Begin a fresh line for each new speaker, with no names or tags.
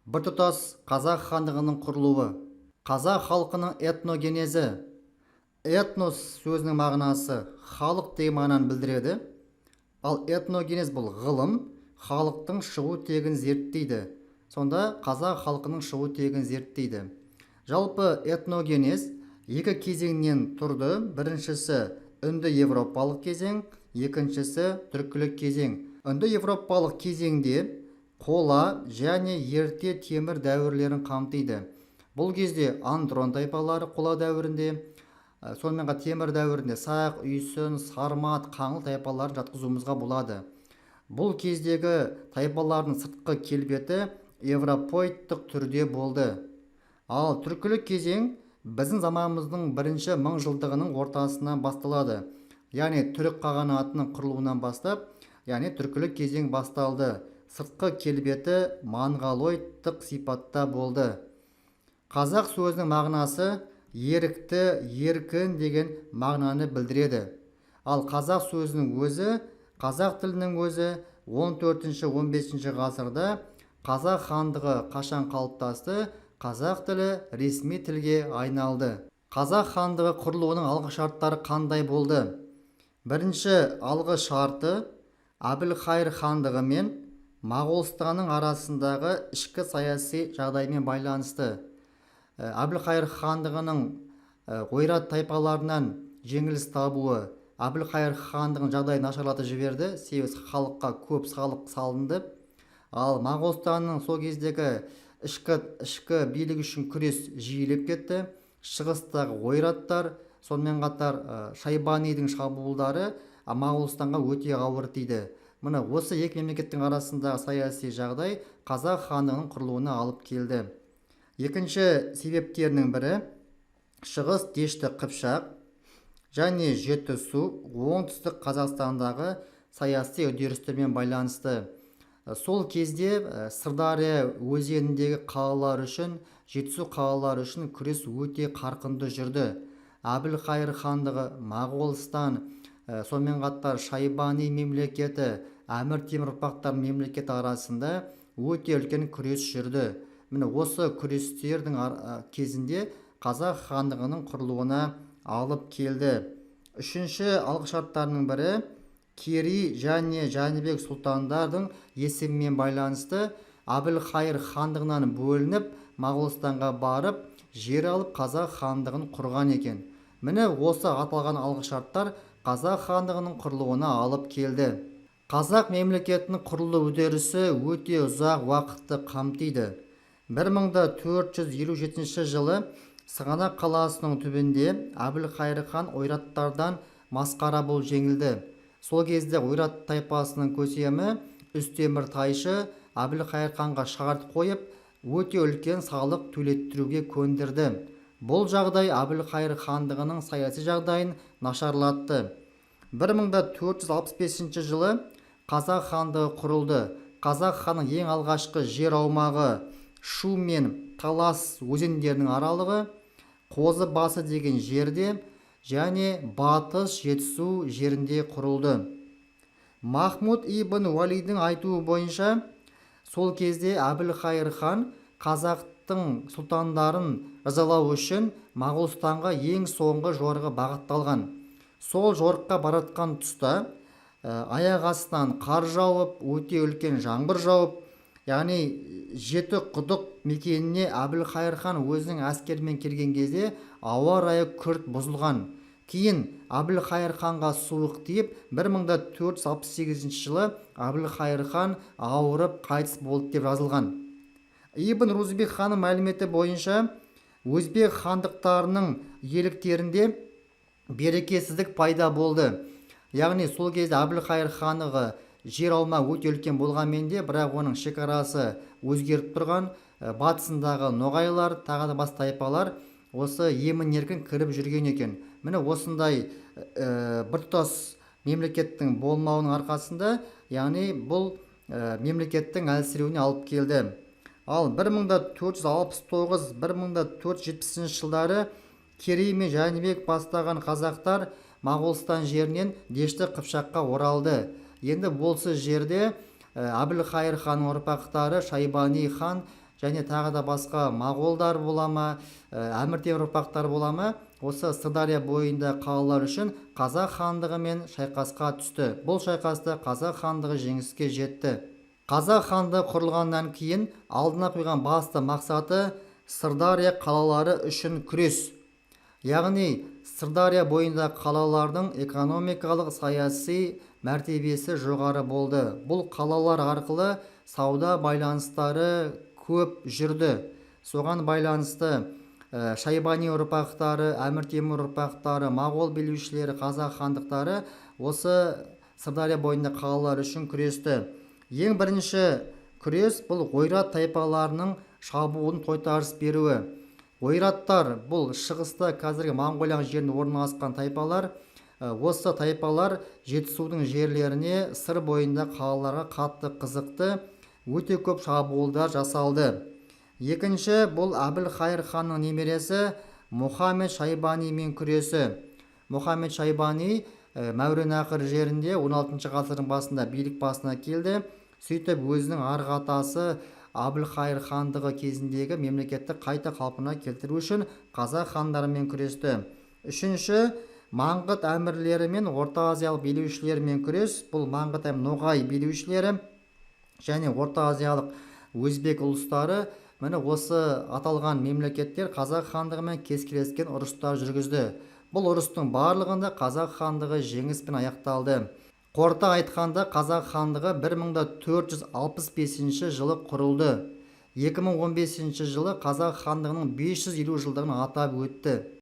Біртұтас қазақ хандығының құрылуы. Қазақ халқының этногенезі. Этнос сөзінің мағынасы халық деген мағынаны білдіреді. Ал этногенез бұл ғылым, халықтың шығу тегін зерттейді. Сонда қазақ халқының шығу тегін зерттейді. Жалпы этногенез екі кезеңнен тұрды. Біріншісі үнді европалық кезең, екіншісі түркілік кезең. Үнді европалық кезеңде қола және ерте темір дәуірлерін қамтиды. Бұл кезде андрон тайпалары қола дәуірінде, сонымен қатар темір дәуірінде сақ, үйсін, сармат, қаңлы тайпаларын жатқызуымызға болады. Бұл кездегі тайпалардың сыртқы келбеті европоидтық түрде болды. Ал түркілік кезең біздің заманымыздың бірінші мыңжылдығының ортасынан басталады. Яғни түрік қағанатының құрылуынан бастап, яғни түркілік кезең басталды. Сыртқы келбеті монғолоидтық сипатта болды. Қазақ сөзінің мағынасы ерікті, еркін деген мағынаны білдіреді. Ал қазақ сөзінің өзі, қазақ тілінің өзі 14-15 ғасырда қазақ хандығы қашан қалыптасты, қазақ тілі ресми тілге айналды. Қазақ хандығы құрылуының алғы шарттары қандай болды? Бірінші алғы шарты Әбілқайыр хандығы мен Моғолстанның арасындағы ішкі саяси жағдаймен байланысты. Әбілқайыр хандығының ойрат тайпаларынан жеңіліс табуы Әбілқайыр хандығының жағдайын нашарлатып жіберді, себебі халыққа көп салық салынды. Ал Моғолстанның сол кездегі ішкі билік үшін күрес жиілеп кетті. Шығыстағы ойраттар, сонымен қатар Шайбанидың шабуылдары Моғолстанға өте ауыр тиді. Мына осы екі мемлекеттің арасындағы саяси жағдай қазақ хандығының құрылуына алып келді. Екінші себептерінің бірі шығыс Дешті Қыпшақ және Жетісу оңтүстік Қазақстандағы саяси үдерістермен байланысты. Сол кезде Сырдария өзеніндегі қалалар үшін, Жетісу қалалары үшін күрес өте қарқынды жүрді. Әбілқайыр хандығы, Моғолстан, сонымен қатар Шайбани мемлекеті, Әмір Темір ұрпақтарының мемлекеті арасында өте үлкен күрес жүрді. Міне осы күрестердің кезінде қазақ хандығының құрылуына алып келді. Үшінші алғы шарттарының бірі Керей және Жәнібек сұлтандардың есімімен байланысты. Әбілқайыр хандығынан бөлініп, Моғолстанға барып, жер алып қазақ хандығын құрған екен. Міне осы аталған алғы шарттар қазақ хандығының құрылуына алып келді. Қазақ мемлекетінің құрылу үдерісі өте ұзақ уақытты қамтиды. 1457 жылы Сығанақ қаласының түбінде Әбілқайыр хан ойраттардан масқара болып жеңілді. Сол кезде ойрат тайпасының көсемі Үстемір Тайшы Әбілқайыр ханға шарт қойып, өте үлкен салық төлеттіруге көндірді. Бұл жағдай Әбілқайыр хандығының саяси жағдайын нашарлатты. 1465 жылы қазақ хандығы құрылды. Қазақ ханның ең алғашқы жер аумағы Шу мен Талас өзендерінің аралығы, Қозы басы деген жерде және Батыс Жетісу жерінде құрылды. Махмуд ибн Уалидің айтуы бойынша, сол кезде Әбілқайыр хан қазақтың сұлтандарын ырзалау үшін Моғолстанға ең соңғы жорығы бағытталған. Сол жорыққа баратқан тұста аяқ астынан қар жауып, өте үлкен жаңбыр жауып, яғни Жеті құдық мекеніне Әбілқайыр хан өзінің әскерімен келген кезде ауа райы күрт бұзылған. Кейін Әбілқайыр ханға суық тиіп, 1468 жылы Әбілқайыр хан ауырып қайтыс болды деп жазылған. Ибн Рузбек ханның мәліметі бойынша, өзбек хандықтарының иеліктерінде берекесіздік пайда болды. Яғни сол кезде Әбілқайыр хандығы жер аумағы өте үлкен болғанмен де, бірақ оның шекарасы өзгеріп тұрған. Батысындағы ноғайлар, тағы да бас тайпалар осы емін-еркін кіріп жүрген екен. Міне осындай біртұтас мемлекеттің болмауының арқасында, яғни бұл мемлекеттің әлсіреуіне алып келді. Ал 1469-1470 жылдары Керей мен Жәнібек бастаған қазақтар Моғолстан жерінен Дешті Қыпшаққа оралды. Енді осы жерде Әбілқайыр ханның ұрпақтары Шайбани хан және тағы да басқа моғолдар бола ма, әмір темір ұрпақтар бола ма, осы Сырдария бойында қалалар үшін қазақ хандығымен шайқасқа түсті. Бұл шайқаста қазақ хандығы жеңіске жетті. Қазақ хандығы құрылғаннан кейін алдына қойған басты мақсаты Сырдария қалалары үшін күрес. Яғни Сырдария бойында қалалардың экономикалық саяси мәртебесі жоғары болды. Бұл қалалар арқылы сауда байланыстары көп жүрді. Соған байланысты Шайбани ұрпақтары, Әмір Темір ұрпақтары, моғол билеушілері, қазақ хандықтары осы Сырдария бойында қалалар үшін күресті. Ең бірінші күрес бұл ойрат тайпаларының шабуылын тойтарыс беруі. Ойраттар бұл шығыста қазіргі Моңғолия жерінде орналасқан тайпалар. Осы тайпалар Жетісудың жерлеріне, сыр бойында қалаларға қатты қызықты, өте көп шабуылдар жасалды. Екінші бұл Әбілқайыр ханның немересі Мұхаммед Шайбанимен күресі. Мұхаммед Шайбани Мәуереннахр жерінде 16 ғасырдың басында билік басына келді. Сөйтіп өзінің арғы атасы Әбілқайыр хандығы кезіндегі мемлекетті қайта қалпына келтіру үшін қазақ хандарымен күресті. Үшінші Маңғыт әмірлері мен Орта Азиялық билеушілермен күрес. Бұл Маңғыт Ноғай билеушілері және Орта Азиялық өзбек ұлыстары міне осы аталған мемлекеттер қазақ хандығымен кескілескен ұрыстар жүргізді. Бұл ұрыстың барлығында қазақ хандығы жеңіспен аяқталды. Қорыта айтқанда қазақ хандығы 1465 жылы құрылды. 2015 жылы қазақ хандығының 550 жылдығын атап өтті.